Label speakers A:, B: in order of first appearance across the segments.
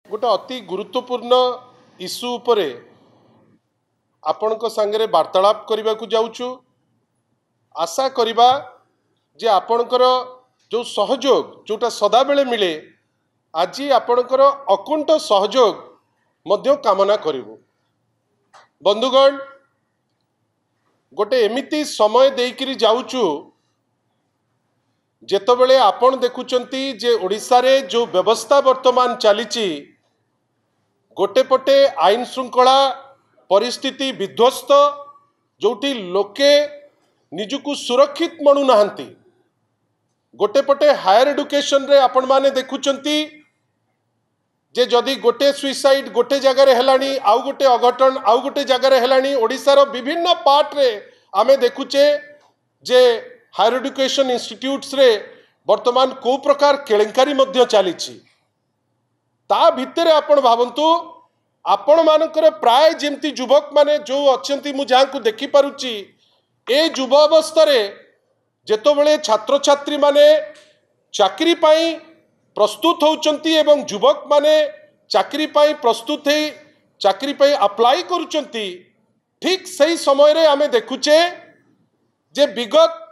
A: गोटे अति गुरुत्वपूर्ण इश्यू उपरे आपणक सांगरे वार्तालाप करने को जाऊँ। आशा करिबा जे आपणकर जो सहयोग जोटा सदाबेले मिले आज आपणकर अकुंठ सहयोग मध्य कामना करिवु। बंधुगण गोटे एमिति समय देइकिरी जाऊचु जेतबेले आपण देखुचंती जे ओडिशा रे जो व्यवस्था वर्तमान चलीची गोटे पटे आईन श्रृंखला परिस्थिति विध्वस्त जोटी लोके निजुकु सुरक्षित मनु नाहंती। गोटे पटे हायर एडुकेशन रे आपण माने देखुचंती जे जदि गोटे सुइसाइड गोटे जगह रे हेलानी आउ गोटे अघटन आउ गोटे जगह रे हेलानी ओडिशा रो विभिन्न पार्ट रे आमे देखुचे जे हायर एडुकेशन इंस्टीट्यूट्स रे वर्तमान को प्रकार केलेंकारी मध्य चलीची। ता भितरे आपण भावंतु आपण मानकर प्राय जेमती युवक माने जो अछंती मु जहाँ को देखि पारुची ए युव अवस्था रे जेतोबेले छात्र छात्री माने चाकरी पाई प्रस्तुत होउचंती एवं युवक माने चाकरी पाई प्रस्तुत है चाकरी पाई अप्लाई करूचंती ठीक सही समय रे आमे देखुचे जे विगत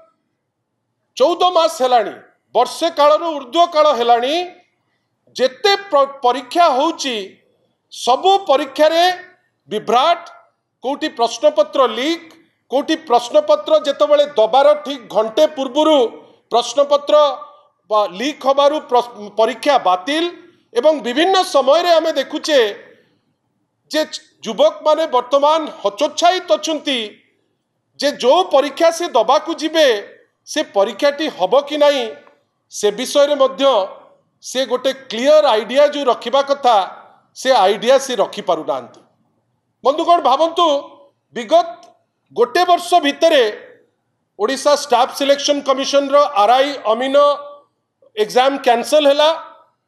A: 14 मास हेलानी वर्षे काल ऊर्ध्व काल हेलानी जेते परीक्षा होउची सबु परीक्षा रे विभ्राट कोटी प्रश्नपत्र लीक कोटी प्रश्नपत्र जेतबेले दबार ठीक घंटे पूर्वरु प्रश्नपत्र लीक होबारु परीक्षा बातिल एवं विभिन्न समय रे आमे देखुचे जे युवक माने वर्तमान हतोत्साहित अछंती जे जो परीक्षा से दबा को जिबे से परीक्षाटी हबो कि नहीं से विषय रे मध्य से गोटे क्लियर आइडिया जो रखिबा कथा से आइडिया से रखि पारु नांती। बंधुगण भावंतु विगत गोटे वर्ष भितरे ओडिशा स्टाफ सिलेक्शन कमिशन रो आरआई अमीन एग्जाम कैंसल हैला।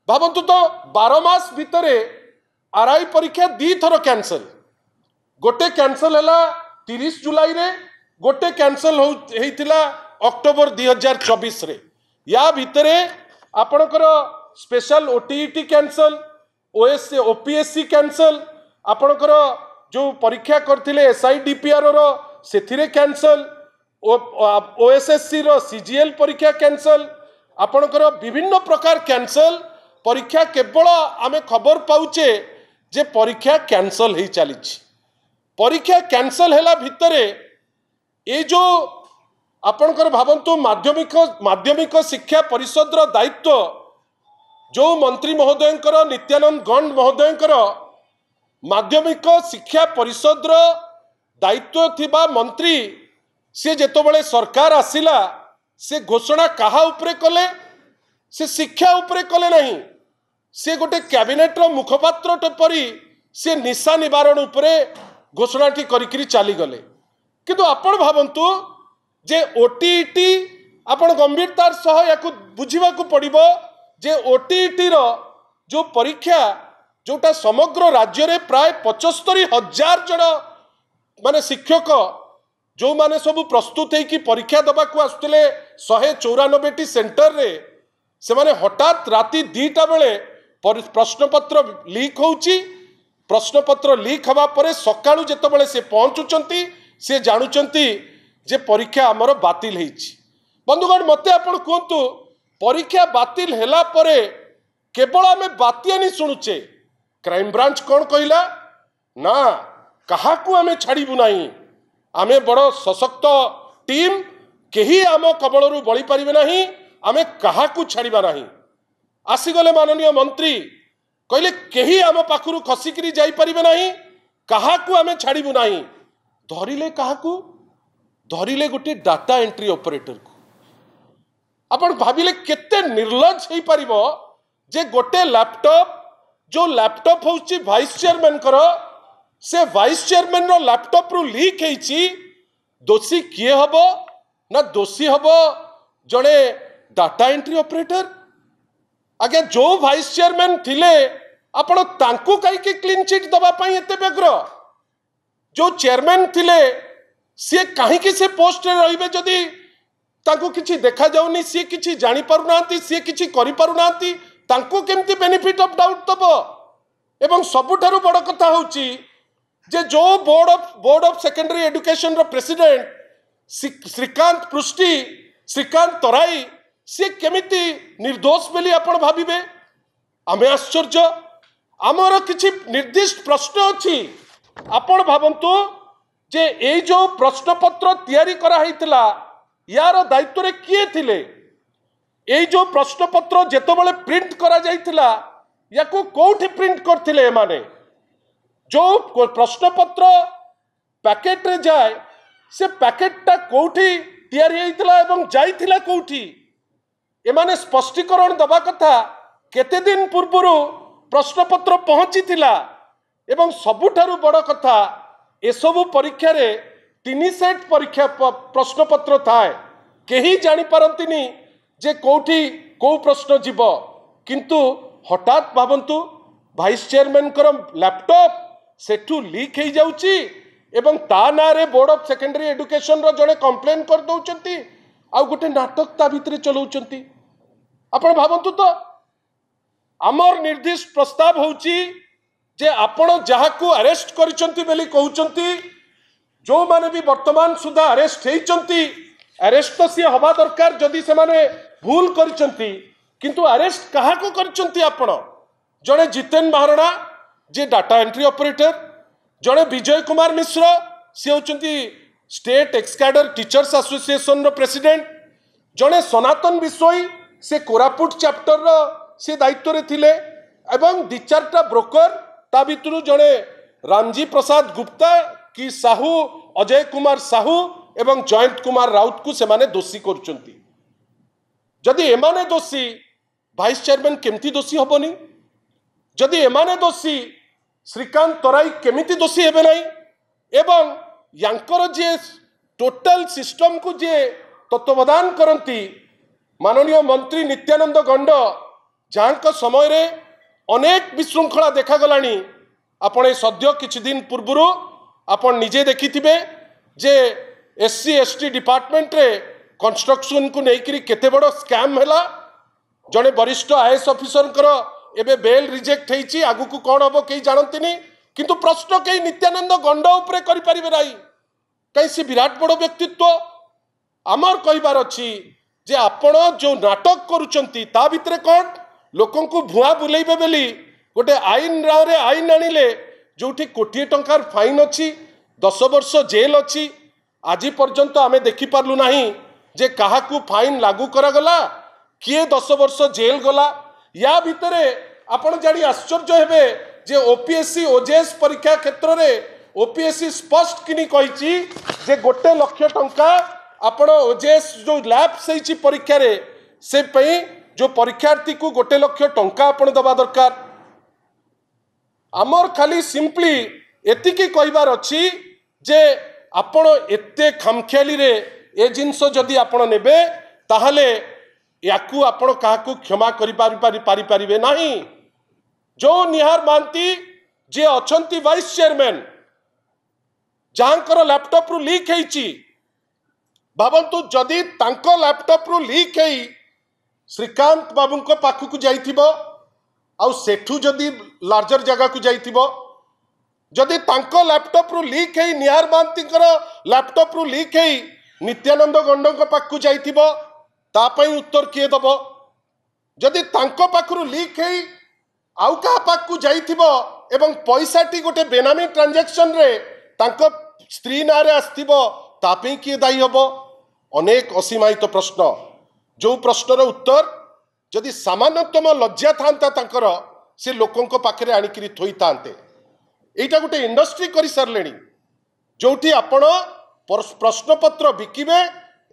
A: भावंतु तो 12 मास भितरे आरआई परीक्षा 2 थर कैंसल गोटे कैंसल हैला 30 जुलाई रे गोटे कैंसल होइतिला अक्टोबर 2024 रे। या भितरे आपणकर special OTET cancel OPSC cancel आपणकर जो परीक्षा करथिले एसआईडीपीआर रो सेथिरे कैंसल ओएसएससी रो सीजीएल परीक्षा कैंसल आपणकर विभिन्न प्रकार कैंसल परीक्षा केवल आमे खबर पाउचे जे परीक्षा कैंसल ही चलीछि। परीक्षा कैंसल हैला भितरे ए जो आपणकर भावंतु माध्यमिक शिक्षा परिषद रो दायित्व जो मंत्री महोदयंकर नित्यानंद गौंड महोदयंकर माध्यमिक शिक्षा परिषद रो दायित्व थिबा मंत्री से जेतोबेले सरकार आसिला से घोषणा कहा उपरे कले से शिक्षा उपरे कले नहीं से गोटे कैबिनेट रो मुखपात्र टपरी से निशा निवारण उपरे घोषणाटी करिकरी चली गले। किंतु आपण भावंतु जे ओटीईटी आपण गंभीरतार सह याकु बुझिबा को पड़िबो जे ओटीईटी रो जो परीक्षा जोटा समग्र राज्य रे प्राय 75,000 जन माने शिक्षक जो माने सब प्रस्तुत है कि परीक्षा दबा को आसुले 194 सेंटर रे से माने हठात राति 2टा बेले प्रश्नपत्र लीक होउची। प्रश्नपत्र लीक हवा परे सकाळू जेतबेले से पहुंचुचंती से जानुचंती जे परीक्षा हमर बातिल हेछि। बंधुगण मते आपण कहतु परीक्षा बातिल हैला परे केवल आमे बातियानी शुणुचे क्राइम ब्रांच कौन कहला ना कहा को आमे छाड़बू नहीं आमे बड़ सशक्त टीम केही आम कबलरू बड़ी पारिबे नहीं आमे कहा को छाड़िबा नहीं। आसीगले माननीय मंत्री कहले केही आम पाखरु खसिकरी जाई पारिबे नहीं कहा को आमे छाड़बू नहीं। धरिले कहा को धरिले गोटे डाटा एंट्री ऑपरेटर को आपण भाबिले केते निर्लज हेई पारिबो जे गोटे लैपटॉप जो लैपटॉप होउची वाइस चेयरमैन करो से वाइस चेयरमैन रो लैपटॉप रु लीक हेची दोषी किए हबो ना दोषी हबो जड़े डाटा एंट्री ऑपरेटर। आगे जो वाइस चेयरमैन थिले आपण तांकु काई के क्लीन चिट दबा पई एते बेग्र जो चेयरमैन थिले सी कहीं से पोस्ट रे रहिबे जदी तांकु किछि देखा जाउनी सी किछि जानि पारु नांती सी किछि करि पारु नांती तांकु केमती बेनिफिट ऑफ डाउट दबो एवं सबुठारु बड़ कथा होची जे जो बोर्ड ऑफ सेकेंडरी एजुकेशन रो प्रेसिडेंट श्रीकांत पृष्टि श्रीकांत तराई सी केमिति निर्दोष बोली आपण भाविबे आमे आश्चर्य आमर किछि निर्दिष्ट प्रश्न अछि आपण भावंतु जे ए जो प्रश्नपत्र तैयारी करा हैतिला यार दायित्व रे किए थिले ए जो प्रश्नपत्र जेतबेले प्रिंट करा जाइतिला याकू कोठी प्रिंट करथिले एमाने जो प्रश्नपत्र पैकेट रे जाए से पैकेटटा कोठी तैयारी हैतिला एवं जाइतिला कोठी एमाने स्पष्टीकरण दबा कथा केते दिन पूर्वरु प्रश्नपत्र पहुंची थिला एवं सबुठारु बड़ कथा एसबु परीक्षा रे 3 सेट परीक्षा प्रश्नपत्र थाए केही जानी पारंतिनी जे कोठी को प्रश्न जीव किंतु हठात भावंतु वाइस चेयरमैन कर लैपटॉप सेठू लीक हो जाउची एवं ता ना रे बोर्ड ऑफ सेकेंडरी एजुकेशन रो जड़े कंप्लेन कर दउचंती आ गोटे नाटक ता भितरे चलाउचंती आपण भावंतु तो आमर निर्दिष्ट प्रस्ताव होची जे आपण जहाकू अरेस्ट करिसंती बेली कहउचंती जो माने भी वर्तमान सुधा अरेस्ट हेइचंती अरेस्ट तो सी हवा दरकार जदि से माने भूल करिसंती किंतु अरेस्ट काहाकू करिसंती आपण जड़े जितेन महाराणा जे डाटा एंट्री ऑपरेटर जड़े विजय कुमार मिश्र सी होचंती स्टेट एक्सकैडर टीचर्स एसोसिएशन रो प्रेसिडेंट जड़े सनातन बिश्नोई से कोरापुट चैप्टर रो से दायित्व रे थिले एवं दि चारटा ब्रोकर ता भितरु जड़े रामजी प्रसाद गुप्ता कि साहू अजय कुमार साहू एवं जयंत कुमार राउत को सेमाने दोषी करुचंती जदि एमाने दोषी वाइस चेयरमैन केमती दोषी हबनी जदि एमाने दोषी श्रीकांत तराई केमिति दोषी हेबे नाही एवं यांकर जे टोटल सिस्टम को जे तत्वावधान करंती माननीय मंत्री नित्यानंद गंड जहाँ समय रे अनेक विशृंखला देखा गलानी आपण सद्य किछि दिन पूर्व आपण निजे देखिथिबे जे एससी एसटी डिपार्टमेंट रे कंस्ट्रक्शन को लेकर केते बड़ स्कैम हैला जड़े वरिष्ठ आईएएस ऑफिसर एबे बेल रिजेक्ट होईची आगु को कौन हम कहीं जानती किंतु प्रश्न कहीं नित्यानंद गंड उपरे करि परिबे नाही कहीं से विराट बड़ व्यक्तित्व आमर कहबार अछि जे आपण जो नाटक करूचंती ता भितरे कौन लोकन को भुआ बुलेइबे बेली गोटे आईन रे आईन आनिले जोठी कोटी टंकार फाइन अछि 10 वर्ष जेल अछि आज पर्यंत आमे देखि पारलु नाही जे काहाकू फाइन लागू करा गला किए 10 वर्ष जेल गला या भितरे आपण जानी आश्चर्य हेबे जे ओपीएससी ओजेएस परीक्षा क्षेत्र रे ओपीएससी स्पष्ट किनी कहिची जे 1 लाख टंका आपण ओजेएस जो लैब सहीची परीक्षा रे से पई जो परीक्षार्थी को 1 लाख टंका आपण दबा दरकार आमर खाली सिंपली एतिकी कहबार अछि जे आपण एते खामखियाली रे ए जिनस जदि आपण नेबे ताहले याकू आपण काहाकू क्षमा करि पारिबे नाही जो निहार मानती जे अछंती वाइस चेयरमैन जहाँकर लैपटॉप रु लीक हेची भावंतु जदि तांको लैपटॉप रु लीक हेई श्रीकांत बाबू को पाखु जाइथिबो आउ सेठू जदि लार्जर जगह को जाइथिबो जदि तांको लैपटॉप रु लीक हेई निहार मानती लैपटॉप रु लीक हेई नित्यानंद गंड को पाखु जाइथिबो ता पई उत्तर किए दबो जदि तांको पाखरु लीक हेई आउ का पाखु जाइथिबो एवं पैसाटी गोटे बेनामी ट्रांजैक्शन रे तांको स्त्री नारे आस्थिबो ता पई किए दायी हबो अनेक असीमायित प्रश्न जो प्रश्नर उत्तर जदि सामान्यतम लज्जा थांता तांकर से लोकंको पाखरे आनिकरी थोई थांते एटा गोटे इंडस्ट्री करि सारलेनी जोठी आपण प्रश्नपत्र बिकिबे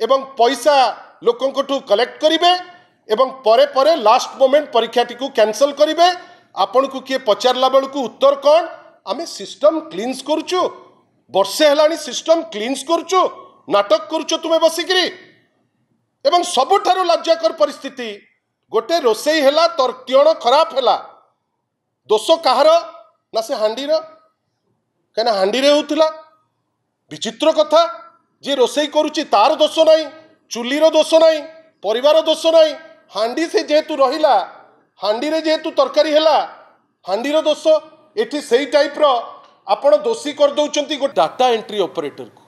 A: एवं पैसा लोकंको कलेक्ट करिवे एवं परे परे लास्ट मोमेंट परीक्षाटी को कैंसल करिवे आपण को किए पचारला बेलू उत्तर कौन आमे सिस्टम क्लीन्स करुचु वर्षे हेलानी सिस्टम क्लीन्स करुचु नाटक करुचु तुमे बसिकरी एवं सबुठारु लज्जाकर परिस्थिति गोटे रोसई हेला तर्तियण खराब हेला दोष कहार ना से हांडीर कहीं हांडी रे होउथिला विचित्र कथा जे रोसई करुची तार दोष नाही चुलीर दोष नाही परिवार दोष नाही हांडी से जेहेतु रहिला हांडी रे जेहेतु तरकारी हेला हांडीर दोष एठी सेही टाइप रो आपण दोषी कर दउचंती गो डाटा एंट्री ऑपरेटर को